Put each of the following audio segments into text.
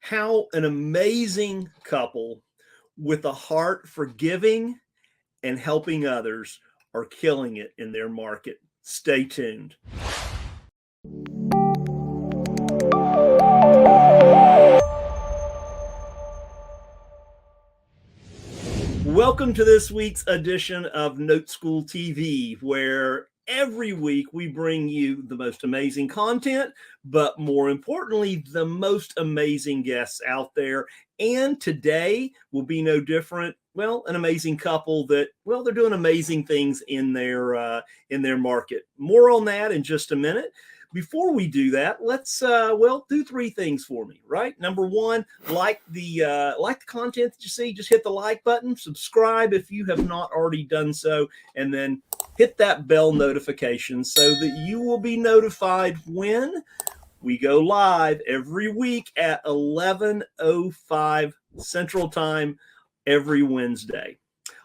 how an amazing couple with a heart for giving and helping others are killing it in their market. Stay tuned. Welcome to this week's edition of NoteSchool TV, where every week we bring you the most amazing content, but more importantly, the most amazing guests out there. And today will be no different. Well, an amazing couple that, well, they're doing amazing things in their market. More on that in just a minute. Before we do that, let's do three things for me, right? Number one, like the content that you see, just hit the like button, subscribe if you have not already done so, and then hit that bell notification so that you will be notified when we go live every week at 11:05 Central Time every Wednesday.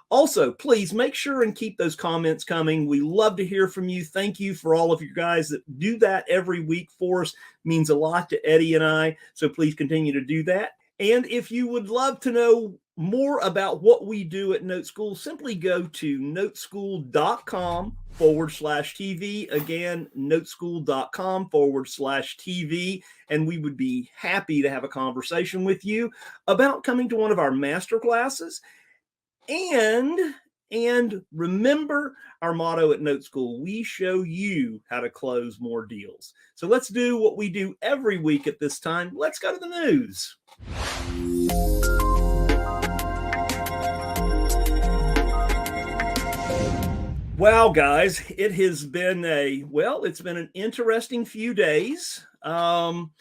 Also, please make sure and keep those comments coming. We love to hear from you. Thank you for all of you guys that do that every week for us. It means a lot to Eddie and I. So please continue to do that. And if you would love to know more about what we do at NoteSchool, simply go to noteschool.com/TV. Again, noteschool.com/TV. And we would be happy to have a conversation with you about coming to one of our master classes. And remember our motto at NoteSchool: we show you how to close more deals. So let's do what we do every week at this time. Let's go to the news. Wow, guys, it has been it's been an interesting few days. And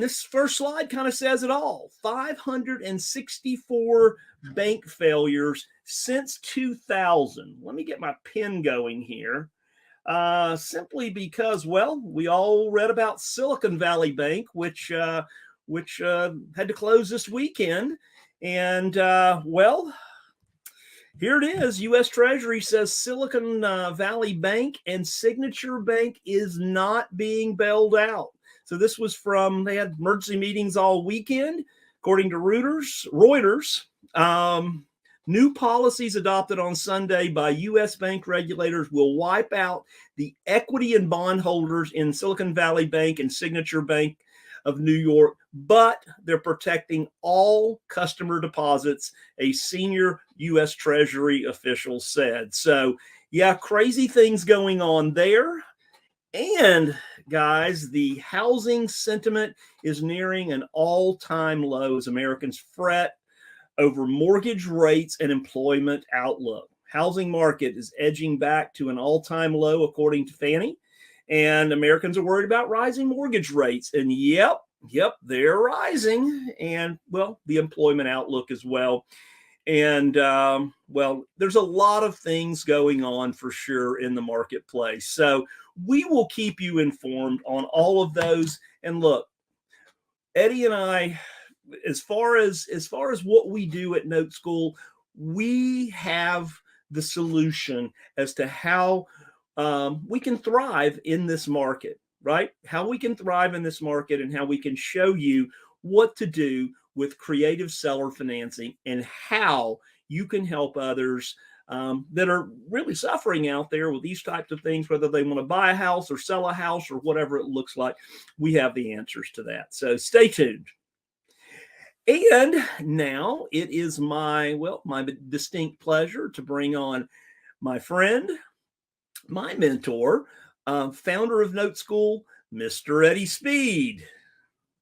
this first slide kind of says it all. 564 bank failures since 2000. Let me get my pen going here. Simply because, we all read about Silicon Valley Bank, which had to close this weekend. And, here it is. U.S. Treasury says Silicon Valley Bank and Signature Bank is not being bailed out. So this was they had emergency meetings all weekend, according to Reuters. New policies adopted on Sunday by U.S. bank regulators will wipe out the equity and bond holders in Silicon Valley Bank and Signature Bank of New York, but they're protecting all customer deposits, a senior U.S. Treasury official said. So, yeah, crazy things going on there. And guys, the housing sentiment is nearing an all-time low as Americans fret over mortgage rates and employment outlook. Housing market is edging back to an all-time low, according to Fannie, and Americans are worried about rising mortgage rates. And yep, they're rising. And the employment outlook as well. And there's a lot of things going on for sure in the marketplace. So we will keep you informed on all of those. And look, Eddie and I, as far as what we do at NoteSchool, we have the solution as to how we can thrive in this market, right? How we can thrive in this market and how we can show you what to do with creative seller financing and how you can help others that are really suffering out there with these types of things, whether they want to buy a house or sell a house or whatever it looks like. We have the answers to that. So stay tuned. And now it is my distinct pleasure to bring on my friend, my mentor, founder of NoteSchool, Mr. Eddie Speed.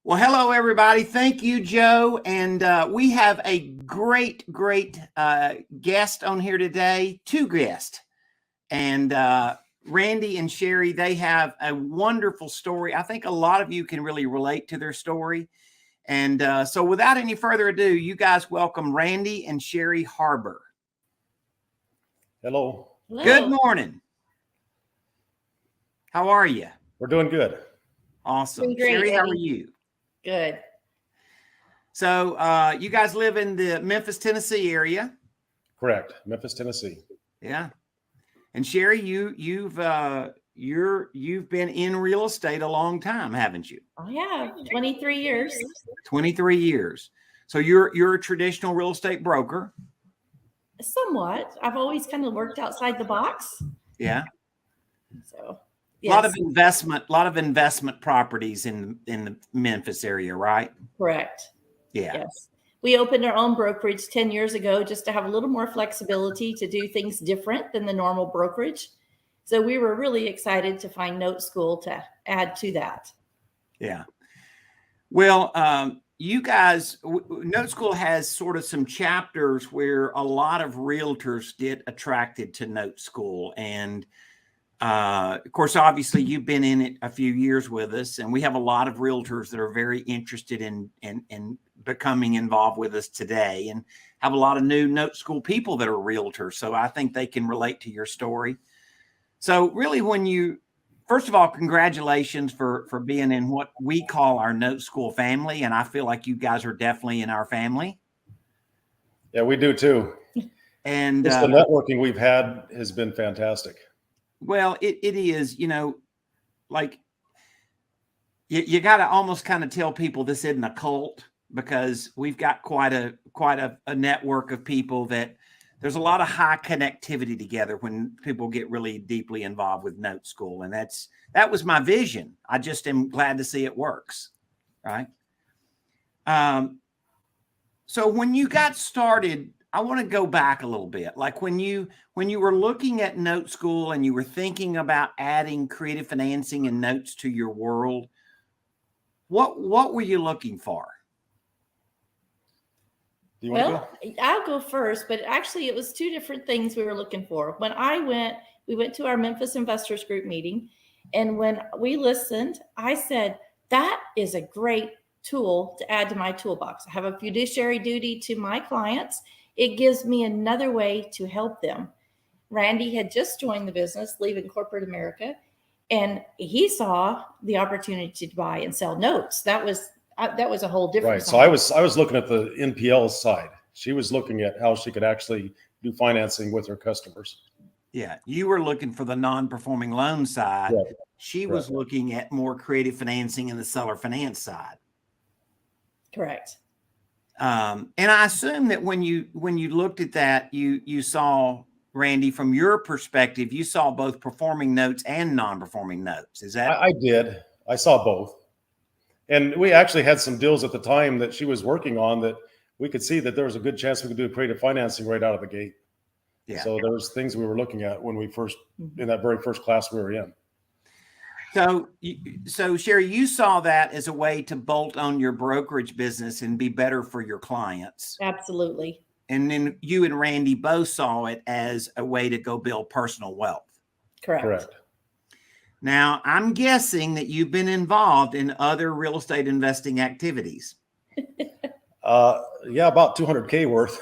Well, hello, everybody. Thank you, Joe. And we have a great guest on here today, two guests. And Randy and Sherry, they have a wonderful story. I think a lot of you can really relate to their story. And so without any further ado, you guys welcome Randy and Sherry Harbur. Hello. Good morning. How are you? We're doing good. Awesome. Sherry, how are you? Good. So you guys live in the Memphis, Tennessee area? Correct. Memphis, Tennessee. Yeah. And Sherry, you've you've been in real estate a long time, haven't you? I have 23 years. 23 years. So you're a traditional real estate broker. Somewhat. I've always kind of worked outside the box. Yeah. So A lot of investment properties in the Memphis area, right? Correct. Yeah. Yes. We opened our own brokerage 10 years ago just to have a little more flexibility to do things different than the normal brokerage. So we were really excited to find NoteSchool to add to that. Yeah. Well, you guys, NoteSchool has sort of some chapters where a lot of realtors get attracted to NoteSchool. And of course, obviously, you've been in it a few years with us, and we have a lot of realtors that are very interested in becoming involved with us today, and have a lot of new NoteSchool people that are realtors. So I think they can relate to your story. So really, first of all, congratulations for being in what we call our NoteSchool family, and I feel like you guys are definitely in our family. Yeah, we do too. And the networking we've had has been fantastic. Well, it is, like you got to almost kind of tell people this isn't a cult, because we've got quite a network of people that there's a lot of high connectivity together when people get really deeply involved with NoteSchool. And that was my vision. I just am glad to see it works. Right. So when you got started, I want to go back a little bit. Like when you were looking at NoteSchool and you were thinking about adding creative financing and notes to your world, what were you looking for? Well, I'll go first, but actually it was two different things we were looking for. When we went to our Memphis Investors Group meeting, and when we listened, I said, that is a great tool to add to my toolbox. I have a fiduciary duty to my clients. It gives me another way to help them. Randy had just joined the business, leaving corporate America, and he saw the opportunity to buy and sell notes. That was a whole different side. So I was looking at the NPL side. She was looking at how she could actually do financing with her customers. Yeah, you were looking for the non-performing loan side. Yeah. She was looking at more creative financing and the seller finance side. Correct. And I assume that when you looked at that, you saw, Randy, from your perspective, you saw both performing notes and non-performing notes. Is that? I did. I saw both. And we actually had some deals at the time that she was working on that we could see that there was a good chance we could do creative financing right out of the gate. Yeah. So there was things we were looking at when we first, in that very first class we were in. So Sherry, you saw that as a way to bolt on your brokerage business and be better for your clients. Absolutely. And then you and Randy both saw it as a way to go build personal wealth. Correct. Now, I'm guessing that you've been involved in other real estate investing activities. Yeah, about 200K worth.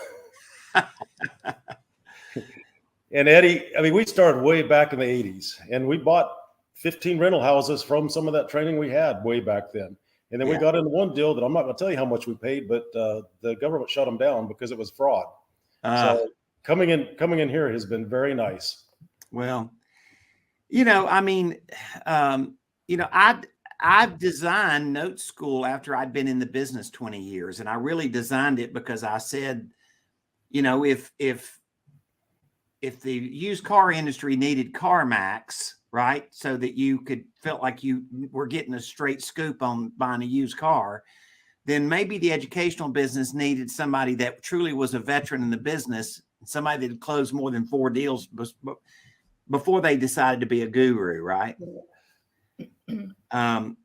And Eddie, I mean, we started way back in the 80s, and we bought 15 rental houses from some of that training we had way back then. And then we got into one deal that I'm not going to tell you how much we paid, but the government shut them down because it was fraud. So coming in here has been very nice. Well, I mean, I've designed NoteSchool after I'd been in the business 20 years, and I really designed it because I said, if the used car industry needed CarMax, right, so that you felt like you were getting a straight scoop on buying a used car, then maybe the educational business needed somebody that truly was a veteran in the business, somebody that had closed more than 4 deals before they decided to be a guru, right? But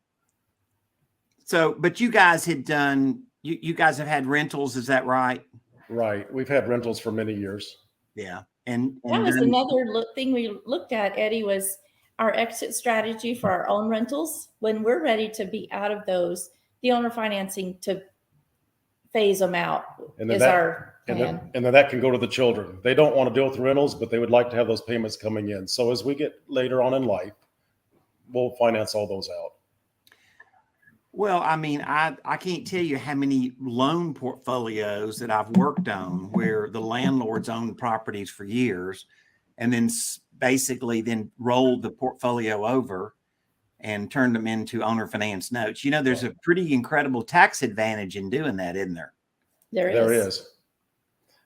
you guys had done, you guys have had rentals, is that right? Right. We've had rentals for many years. Yeah. And that was another thing we looked at, Eddie, was our exit strategy for our own rentals. When we're ready to be out of those, the owner financing to phase them out is our plan. And then that can go to the children. They don't want to deal with rentals, but they would like to have those payments coming in. So as we get later on in life, we'll finance all those out. Well, I mean, I can't tell you how many loan portfolios that I've worked on where the landlords owned properties for years and then basically then rolled the portfolio over and turned them into owner finance notes. You know, there's a pretty incredible tax advantage in doing that, isn't there? There is.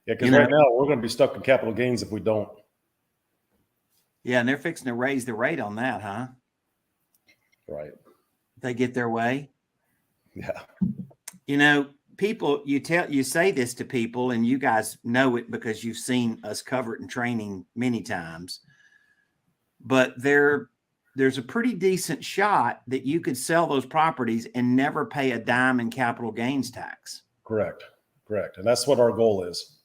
Yeah, because You know, right now we're going to be stuck in capital gains if we don't. Yeah, and they're fixing to raise the rate on that, huh? Right. They get their way. Yeah. You know, people, you say this to people, and you guys know it because you've seen us cover it in training many times. But there's a pretty decent shot that you could sell those properties and never pay a dime in capital gains tax. Correct. And that's what our goal is.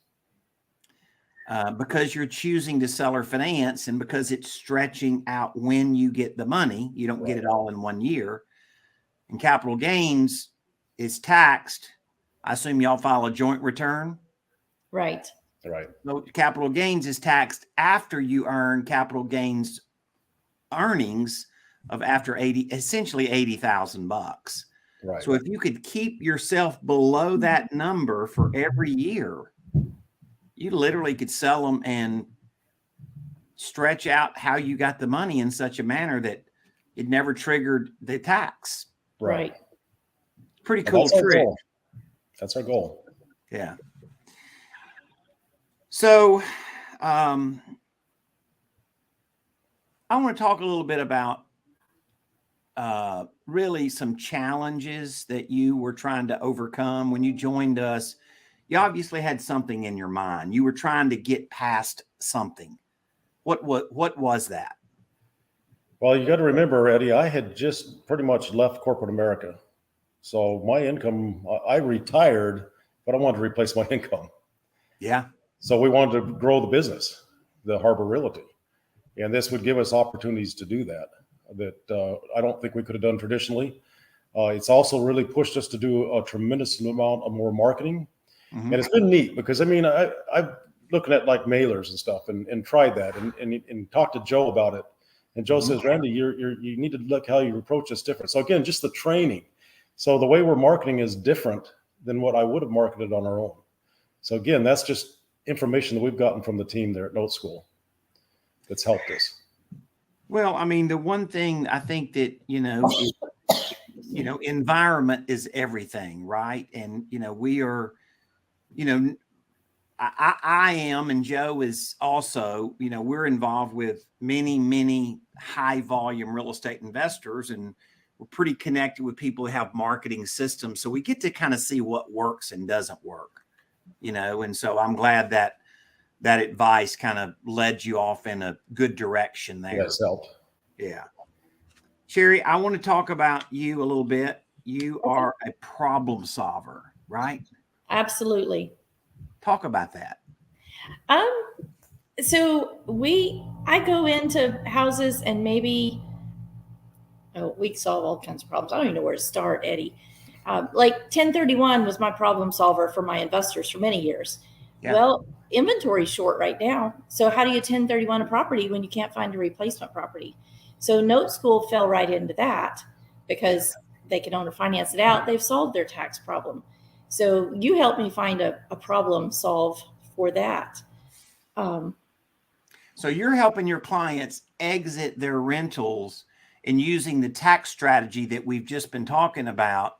Because you're choosing to seller finance, and because it's stretching out when you get the money, you don't get it all in 1 year. And capital gains is taxed. I assume y'all file a joint return. Right. So capital gains is taxed after you earn capital gains earnings of after essentially $80,000. Right. So if you could keep yourself below that number for every year, you literally could sell them and stretch out how you got the money in such a manner that it never triggered the tax. Right. Pretty cool trick. That's our goal. Yeah. So I want to talk a little bit about really some challenges that you were trying to overcome when you joined us. You obviously had something in your mind. You were trying to get past something. What was that? Well, you got to remember, Eddie, I had just pretty much left corporate America. So my income, I retired, but I wanted to replace my income. Yeah. So we wanted to grow the business, the Harbur Realty. And this would give us opportunities to do that I don't think we could have done traditionally. It's also really pushed us to do a tremendous amount of more marketing. Mm-hmm. And it's been neat because, I mean, I'm looking at like mailers and stuff and tried that and talked to Joe about it. And Joe says, Randy, you need to look how you approach this different. So again, just the training. So the way we're marketing is different than what I would have marketed on our own. So again, that's just information that we've gotten from the team there at NoteSchool that's helped us. Well, I mean, the one thing I think that, environment is everything, right? And, we are, I am, and Joe is also, we're involved with many, many high volume real estate investors, and we're pretty connected with people who have marketing systems. So we get to kind of see what works and doesn't work, and so I'm glad that advice kind of led you off in a good direction there. Yes, helped. Yeah. Sherry, I want to talk about you a little bit. You are a problem solver, right? Absolutely. Talk about that. So I go into houses and we solve all kinds of problems. I don't even know where to start, Eddie. Like 1031 was my problem solver for my investors for many years. Yeah. Well, inventory is short right now. So how do you 1031 a property when you can't find a replacement property? So NoteSchool fell right into that because they can owner finance it out. They've solved their tax problem. So you helped me find a problem solve for that. So you're helping your clients exit their rentals and using the tax strategy that we've just been talking about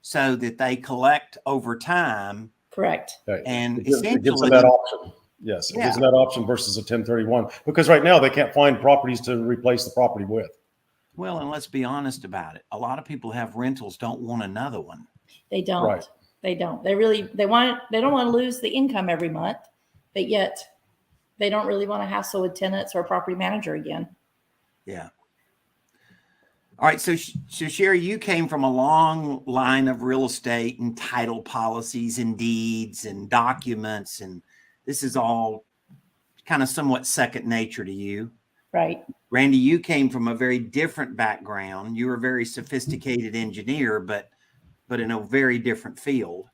so that they collect over time. Correct. Right. And it gives essentially them that option. Yes, it gives them that option versus a 1031 because right now they can't find properties to replace the property with. Well, and let's be honest about it. A lot of people who have rentals don't want another one. They don't. Right. They don't. They don't want to lose the income every month, but yet they don't really want to hassle with tenants or a property manager again. Yeah. All right. So Sherry, you came from a long line of real estate and title policies and deeds and documents, and this is all kind of somewhat second nature to you. Right. Randy, you came from a very different background. You were a very sophisticated engineer, but in a very different field.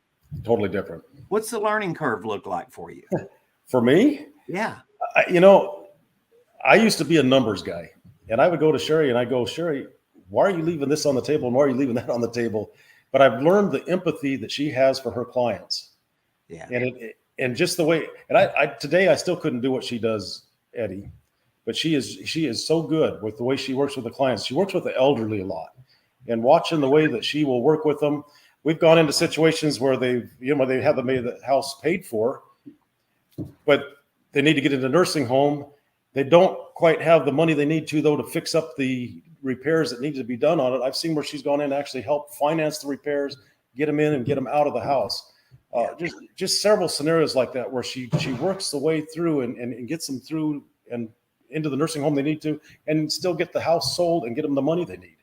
Totally different. What's the learning curve look like for you? For me? Yeah. I used to be a numbers guy, and I would go to Sherry and I go, Sherry, why are you leaving this on the table? And why are you leaving that on the table? But I've learned the empathy that she has for her clients. Yeah. And just the way, and I today I still couldn't do what she does, Eddie. but she is so good with the way she works with the clients. She works with the elderly a lot, and watching the way that she will work with them. We've gone into situations where they have the house paid for, but they need to get into a nursing home. They don't quite have the money they need to, though, to fix up the repairs that need to be done on it. I've seen where she's gone in and actually helped finance the repairs, get them in and get them out of the house. Just several scenarios like that where she works the way through and gets them through and into the nursing home they need to, and still get the house sold and get them the money they need.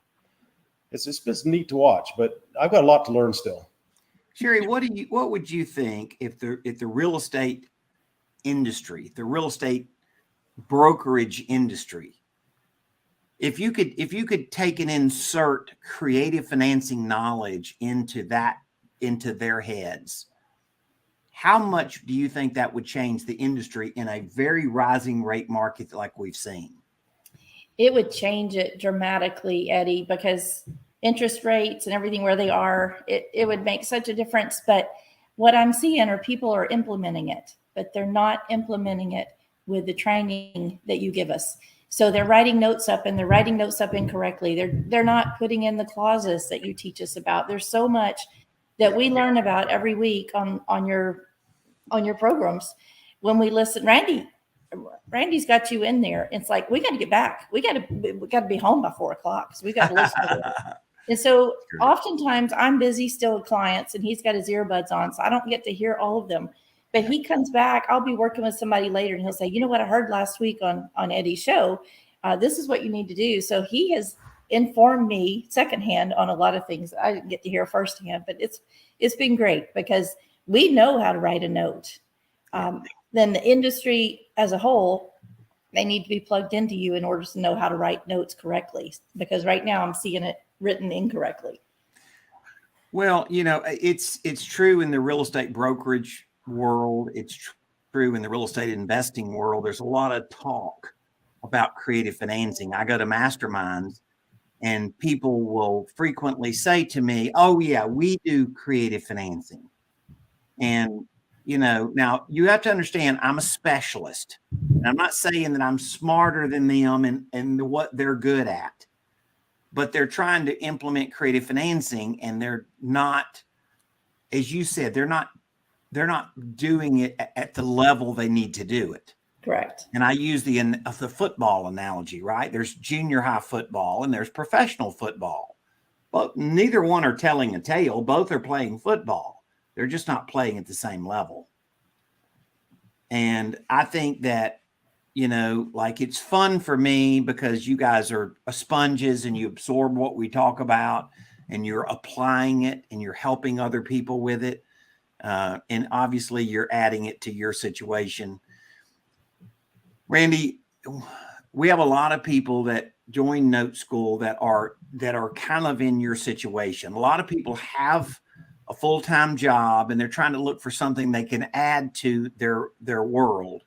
It's just neat to watch, but I've got a lot to learn still. Sherry, what would you think if the real estate industry, the real estate brokerage industry, if you could take and insert creative financing knowledge into their heads, how much do you think that would change the industry in a very rising rate market like we've seen? It would change it dramatically, Eddie, because interest rates and everything where they are, it would make such a difference. But what I'm seeing are people are implementing it, but they're not implementing it with the training that you give us. So they're writing notes up, and they're writing notes up incorrectly. They're not putting in the clauses that you teach us about. There's so much that we learn about every week on your programs when we listen. Randy's got you in there. It's like, we got to get back. We got to be home by 4:00. So we got to listen to it. And so oftentimes I'm busy still with clients, and he's got his earbuds on, so I don't get to hear all of them. But he comes back. I'll be working with somebody later, and he'll say, you know what I heard last week on Eddie's show? This is what you need to do. So he has informed me secondhand on a lot of things I didn't get to hear firsthand, but it's been great because we know how to write a note. Then the industry as a whole, they need to be plugged into you in order to know how to write notes correctly, because right now I'm seeing it written incorrectly. Well, it's true in the real estate brokerage world. It's true in the real estate investing world. There's a lot of talk about creative financing. I go to masterminds, and people will frequently say to me, oh yeah, we do creative financing. And now you have to understand, I'm a specialist, and I'm not saying that I'm smarter than them and what they're good at, but they're trying to implement creative financing, and they're not, as you said, they're not doing it at the level they need to do it. Correct. And I use the football analogy, right? There's junior high football and there's professional football, but neither one are telling a tale. Both are playing football. They're just not playing at the same level. And I think that, like, it's fun for me because you guys are sponges and you absorb what we talk about, and you're applying it and you're helping other people with it. And obviously you're adding it to your situation. Randy, we have a lot of people that join NoteSchool that are kind of in your situation. A lot of people have a full-time job, and they're trying to look for something they can add to their world,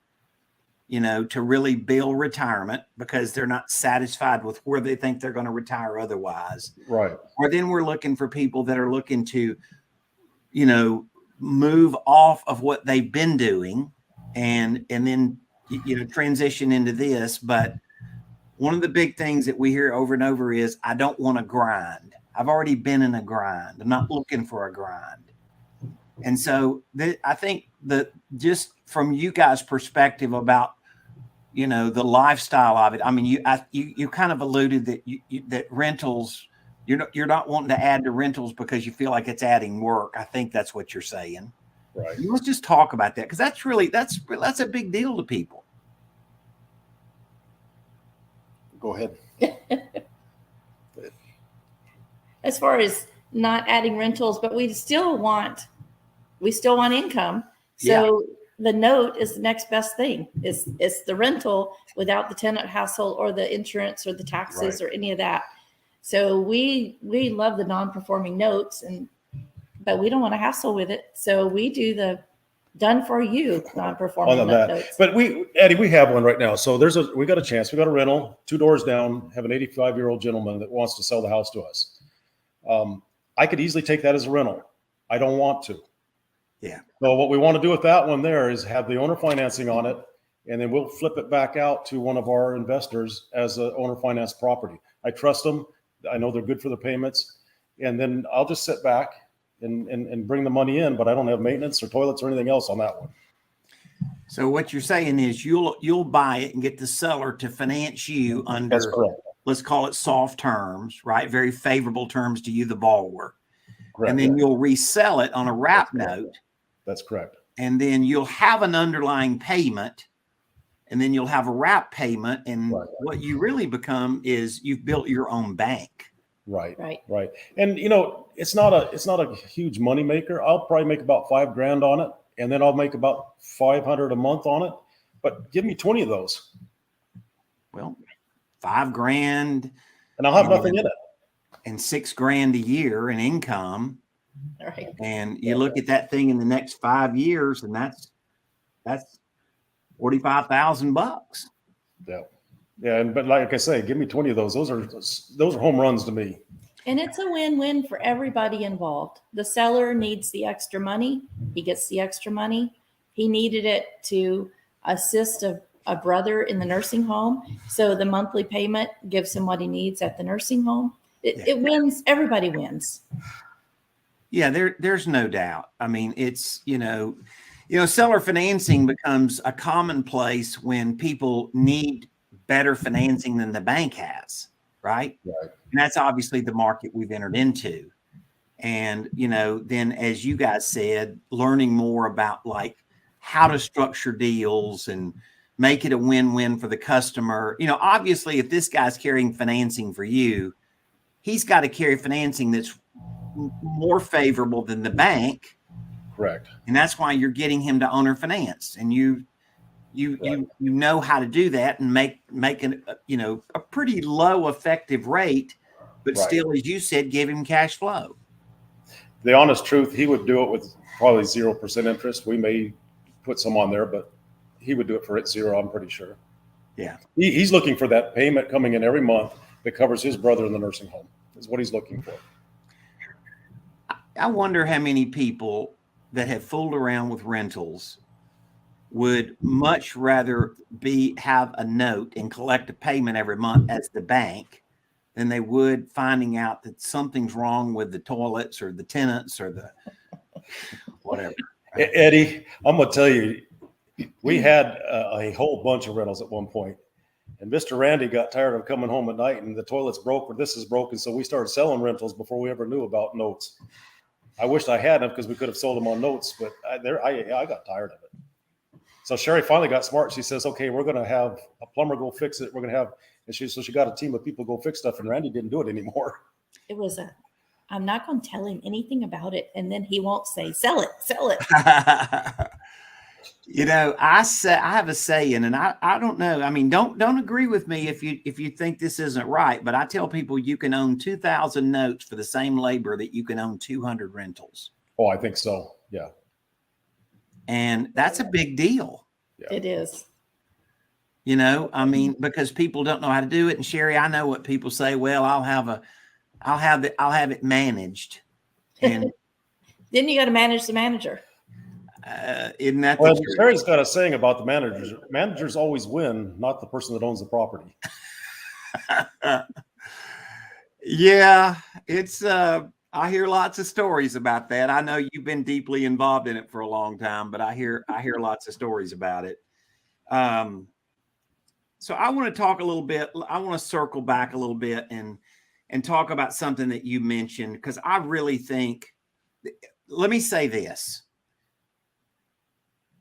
to really build retirement, because they're not satisfied with where they think they're going to retire otherwise. Right. Or then we're looking for people that are looking to, move off of what they've been doing and then, transition into this. But one of the big things that we hear over and over is, I don't want to grind. I've already been in a grind. I'm not looking for a grind. And so I think that just from you guys' perspective about, the lifestyle of it, I mean, you kind of alluded that that rentals, you're not wanting to add to rentals because you feel like it's adding work. I think that's what you're saying. Right. Let's just talk about that, because that's a big deal to people. Go ahead. As far as not adding rentals, but we still want income. So the note is the next best thing. It's the rental without the tenant household or the insurance or the taxes or any of that. So we love the non-performing notes, but we don't want to hassle with it. So we do the done for you non-performing notes. But Eddie, we have one right now. So we got a chance. We got a rental 2 doors down, have an 85-year-old gentleman that wants to sell the house to us. I could easily take that as a rental. I don't want to. Yeah. So what we want to do with that one there is have the owner financing on it, and then we'll flip it back out to one of our investors as a owner finance property. I trust them. I know they're good for the payments. And then I'll just sit back and bring the money in, but I don't have maintenance or toilets or anything else on that one. So what you're saying is you'll buy it and get the seller to finance you under, That's correct. let's call it soft terms, right? Very favorable terms to you, the borrower. Correct. And then you'll resell it on a wrap note. That's correct. And then you'll have an underlying payment, and then you'll have a wrap payment. And what you really become is you've built your own bank. Right. Right. Right. And it's not a huge money maker. I'll probably make about $5,000 on it, and then I'll make about $500 a month on it. But give me 20 of those. Well, $5,000, and I'll have nothing in it. And $6,000 a year in income. Right. And you look at that thing in the next 5 years, and that's $45,000. Yeah. Yeah. But like I say, give me 20 of those. Those are home runs to me. And it's a win-win for everybody involved. The seller needs the extra money. He gets the extra money. He needed it to assist a brother in the nursing home. So the monthly payment gives him what he needs at the nursing home. It wins. Everybody wins. Yeah, there's no doubt. I mean, it's, seller financing becomes a commonplace when people need better financing than the bank has, right? Right. And that's obviously the market we've entered into. And, then as you guys said, learning more about like how to structure deals and make it a win-win for the customer. Obviously, if this guy's carrying financing for you, he's got to carry financing that's more favorable than the bank. Correct. And that's why you're getting him to owner finance. And you know how to do that and make a pretty low effective rate, but still, as you said, give him cash flow. The honest truth, he would do it with probably 0% interest. We may put some on there, but he would do it for zero. I'm pretty sure. Yeah. He's looking for that payment coming in every month that covers his brother in the nursing home is what he's looking for. I wonder how many people that have fooled around with rentals would much rather have a note and collect a payment every month as the bank than they would finding out that something's wrong with the toilets or the tenants or the whatever. Eddie, I'm going to tell you, we had a whole bunch of rentals at one point. And Mr. Randy got tired of coming home at night and the toilet's broke or this is broken. So we started selling rentals before we ever knew about notes. I wished I hadn't because we could have sold them on notes, but I got tired of it. So Sherry finally got smart. She says, okay, we're going to have a plumber go fix it. We're going to have, so she got a team of people go fix stuff, and Randy didn't do it anymore. It was I'm not going to tell him anything about it. And then he won't say, sell it. I have a saying, and I don't know. I mean, don't agree with me if you think this isn't right, but I tell people you can own 2,000 notes for the same labor that you can own 200 rentals. Oh, I think so. Yeah. And that's a big deal. Yeah. It is. Because people don't know how to do it. And Sherry, I know what people say. Well, I'll have it managed. And then you got to manage the manager. Isn't that well, Sherry's got a saying about the managers. Managers always win, not the person that owns the property. Yeah, it's I hear lots of stories about that. I know you've been deeply involved in it for a long time, but I hear lots of stories about it. So I want to talk a little bit. I want to circle back a little bit and talk about something that you mentioned, because I really think, let me say this.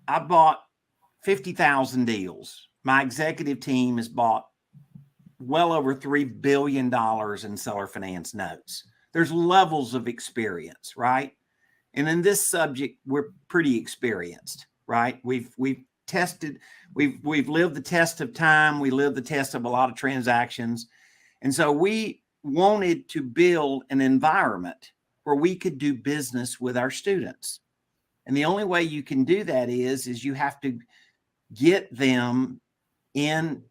I bought 50,000 deals. My executive team has bought well over $3 billion in seller finance notes. There's levels of experience, right? And in this subject, we're pretty experienced, right? We've tested, we've lived the test of time. We lived the test of a lot of transactions. And so we wanted to build an environment where we could do business with our students. And the only way you can do that is you have to get them in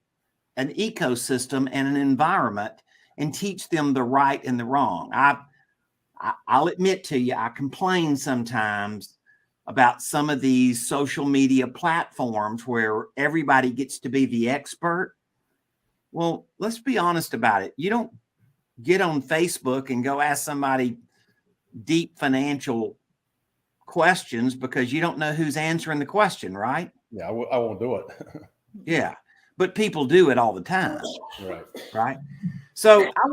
an ecosystem and an environment and teach them the right and the wrong. I'll admit to you, I complain sometimes about some of these social media platforms where everybody gets to be the expert. Well, let's be honest about it. You don't get on Facebook and go ask somebody deep financial questions because you don't know who's answering the question, right? Yeah, I won't do it. Yeah, but people do it all the time. Right. Right. So I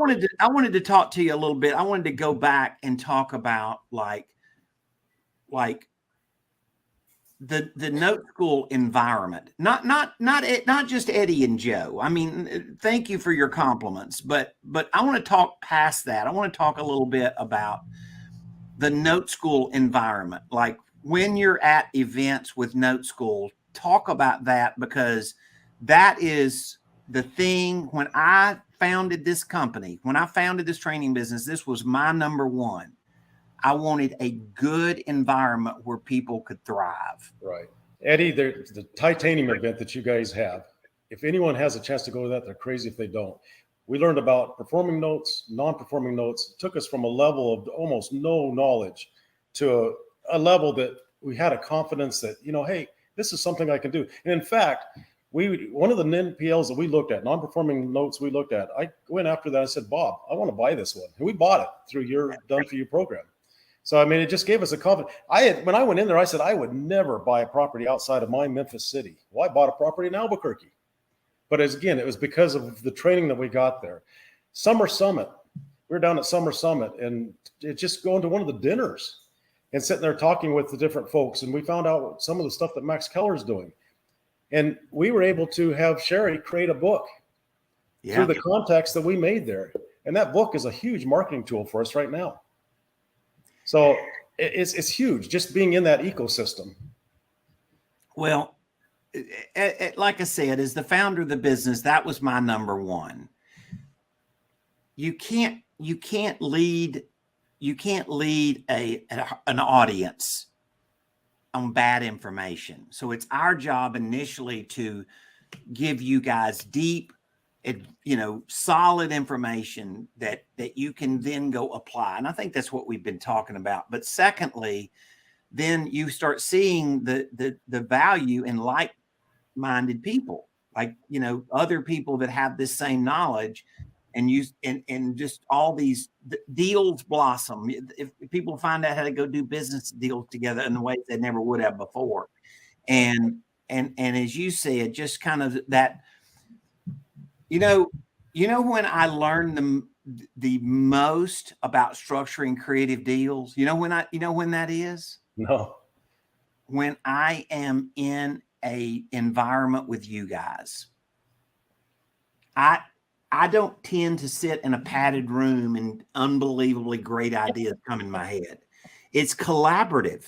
wanted to talk to you a little bit. I wanted to go back and talk about like the NoteSchool environment, not just Eddie and Joe. I mean, thank you for your compliments, but I want to talk past that. I want to talk a little bit about the NoteSchool environment. Like when you're at events with NoteSchool, talk about that, because that is the thing. When I founded this company, when I founded this training business, this was my number one. I wanted a good environment where people could thrive. Right. Eddie, the titanium event that you guys have, if anyone has a chance to go to that, they're crazy if they don't. We learned about performing notes, non-performing notes. It took us from a level of almost no knowledge to a level that we had a confidence that, hey, this is something I can do. And in fact, one of the NPLs that we looked at, non-performing notes we looked at, I went after that. I said, Bob, I want to buy this one. And we bought it through your Done For You program. So, I mean, it just gave us a confidence. When I went in there, I said, I would never buy a property outside of my Memphis city. Well, I bought a property in Albuquerque. But it was because of the training that we got there. Summer Summit. We were down at Summer Summit, and it just going to one of the dinners and sitting there talking with the different folks. And we found out some of the stuff that Max Keller's doing. And we were able to have Sherry create a book through the contacts that we made there. And that book is a huge marketing tool for us right now. So it's huge, just being in that ecosystem. Well, like I said, as the founder of the business, that was my number one. You can't lead an audience on bad information. So it's our job initially to give you guys deep, solid information that you can then go apply. And I think that's what we've been talking about. But secondly, then you start seeing the value in like-minded people, like, other people that have this same knowledge, and just all these deals blossom. If people find out how to go do business deals together in the ways they never would have before. And as you said, just kind of that, when I learned the most about structuring creative deals, when that is? No. When I am in a environment with you guys. I don't tend to sit in a padded room and unbelievably great ideas come in my head. It's collaborative.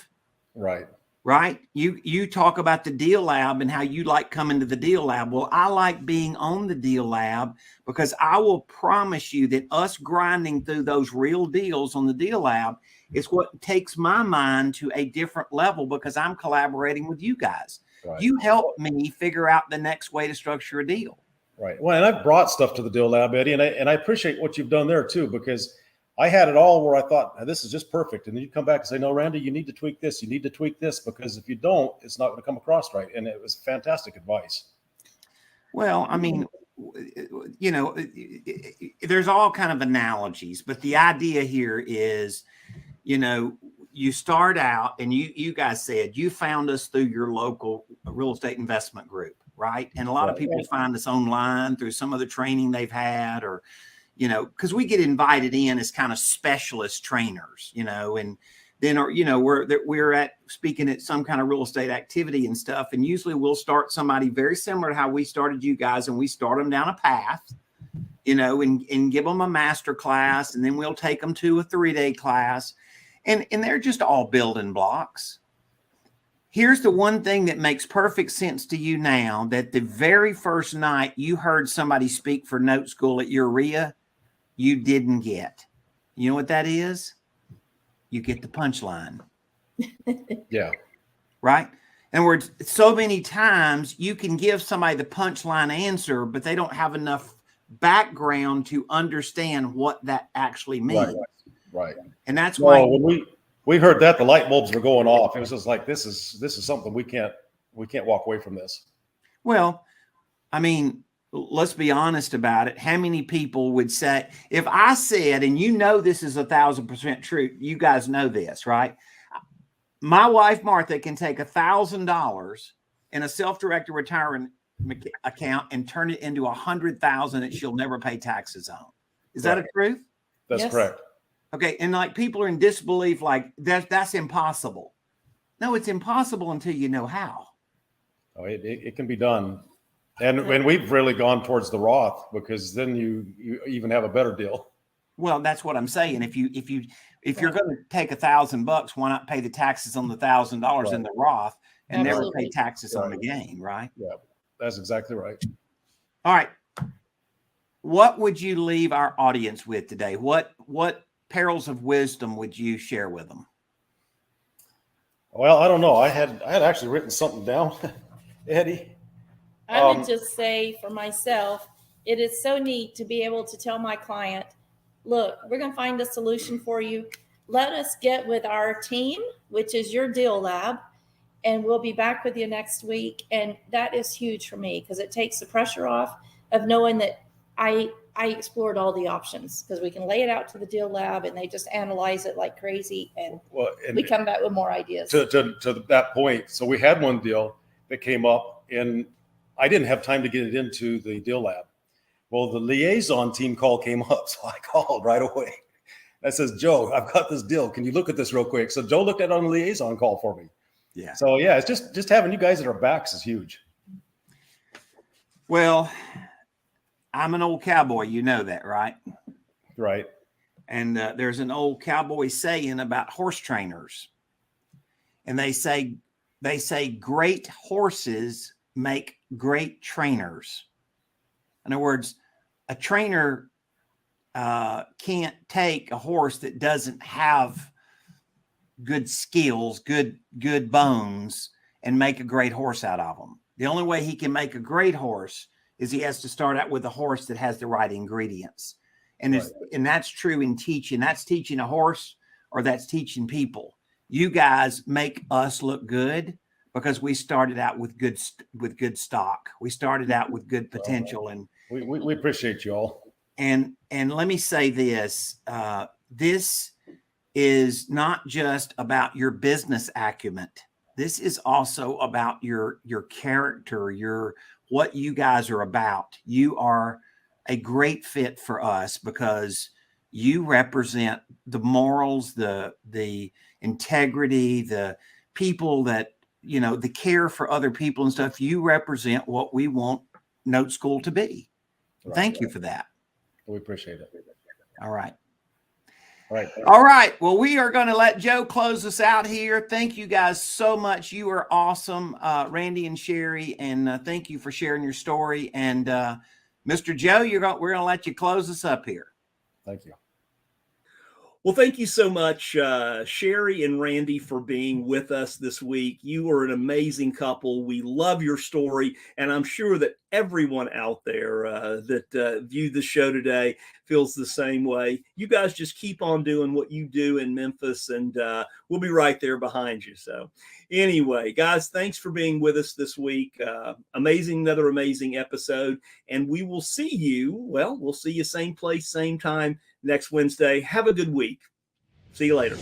Right. Right. You talk about the deal lab and how you like coming to the deal lab. Well, I like being on the deal lab because I will promise you that us grinding through those real deals on the deal lab is what takes my mind to a different level, because I'm collaborating with you guys. Right. You help me figure out the next way to structure a deal. Right. Well, and I've brought stuff to the deal lab, Eddie, and I appreciate what you've done there too, because I had it all where I thought, this is just perfect. And then you come back and say, no, Randy, you need to tweak this. You need to tweak this, because if you don't, it's not going to come across right. And it was fantastic advice. Well, I mean, there's all kind of analogies, but the idea here is, you start out, and you guys said you found us through your local real estate investment group, right? And a lot of people find us online through some of the training they've had, or because we get invited in as kind of specialist trainers, and then, we're at speaking at some kind of real estate activity and stuff. And usually we'll start somebody very similar to how we started you guys, and we start them down a path, and give them a master class, and then we'll take them to a 3-day class, and they're just all building blocks. Here's the one thing that makes perfect sense to you now, that the very first night you heard somebody speak for NoteSchool at your RIA, you didn't get. You know what that is? You get the punchline. Yeah. Right? In other words, so many times you can give somebody the punchline answer, but they don't have enough background to understand what that actually means. Right. And that's why. we heard that the light bulbs were going off. It was just like, this is something we can't walk away from this. Well, I mean, let's be honest about it. How many people would say, if I said, and you know this is 1,000% true, you guys know this, right? My wife Martha can take $1,000 in a self-directed retirement account and turn it into $100,000 that she'll never pay taxes on. Is that a truth? That's Yes. correct. Okay, and like people are in disbelief, like that's impossible. No, it's impossible until you know how. Oh, it can be done. And we've really gone towards the Roth, because then you even have a better deal. Well, that's what I'm saying. If you're going to take $1,000, why not pay the taxes on the $1,000 in the Roth and never Absolutely. pay taxes on the gain, right? Yeah, that's exactly right. All right. What would you leave our audience with today? What pearls of wisdom would you share with them? Well, I don't know. I had actually written something down, Eddie. I would just say for myself, it is so neat to be able to tell my client, look, we're going to find a solution for you. Let us get with our team, which is your deal lab, and we'll be back with you next week. And that is huge for me because it takes the pressure off of knowing that I explored all the options, because we can lay it out to the deal lab and they just analyze it like crazy. And we come back with more ideas. To that point, so we had one deal that came up and I didn't have time to get it into the deal lab. Well, the liaison team call came up, so I called right away. I says, Joe, I've got this deal. Can you look at this real quick? So Joe looked at it on the liaison call for me. Yeah. So yeah, it's just having you guys at our backs is huge. Well, I'm an old cowboy. You know that, right? Right. And there's an old cowboy saying about horse trainers. And they say great horses make great trainers. In other words, a trainer can't take a horse that doesn't have good skills, good bones, and make a great horse out of them. The only way he can make a great horse is he has to start out with a horse that has the right ingredients. And Right. and that's true in teaching. That's teaching a horse, or that's teaching people. You guys make us look good because we started out with good stock. We started out with good potential, and We appreciate you all. and let me say this: this is not just about your business acumen. This is also about your character, what you guys are about. You are a great fit for us because you represent the morals, the integrity, the people that, the care for other people and stuff. You represent what we want NoteSchool to be. Right. Thank you for that. We appreciate it. All right. Right. All right. Well, we are going to let Joe close us out here. Thank you guys so much. You are awesome, Randy and Sherry, and thank you for sharing your story. And Mr. Joe, we're going to let you close us up here. Thank you. Well, thank you so much, Sherry and Randy, for being with us this week. You are an amazing couple. We love your story, and I'm sure that everyone out there that viewed the show today feels the same way. You guys just keep on doing what you do in Memphis, and we'll be right there behind you. So anyway, guys, thanks for being with us this week. Another amazing episode, and we will see you. Well, we'll see you same place, same time next Wednesday. Have a good week. See you later.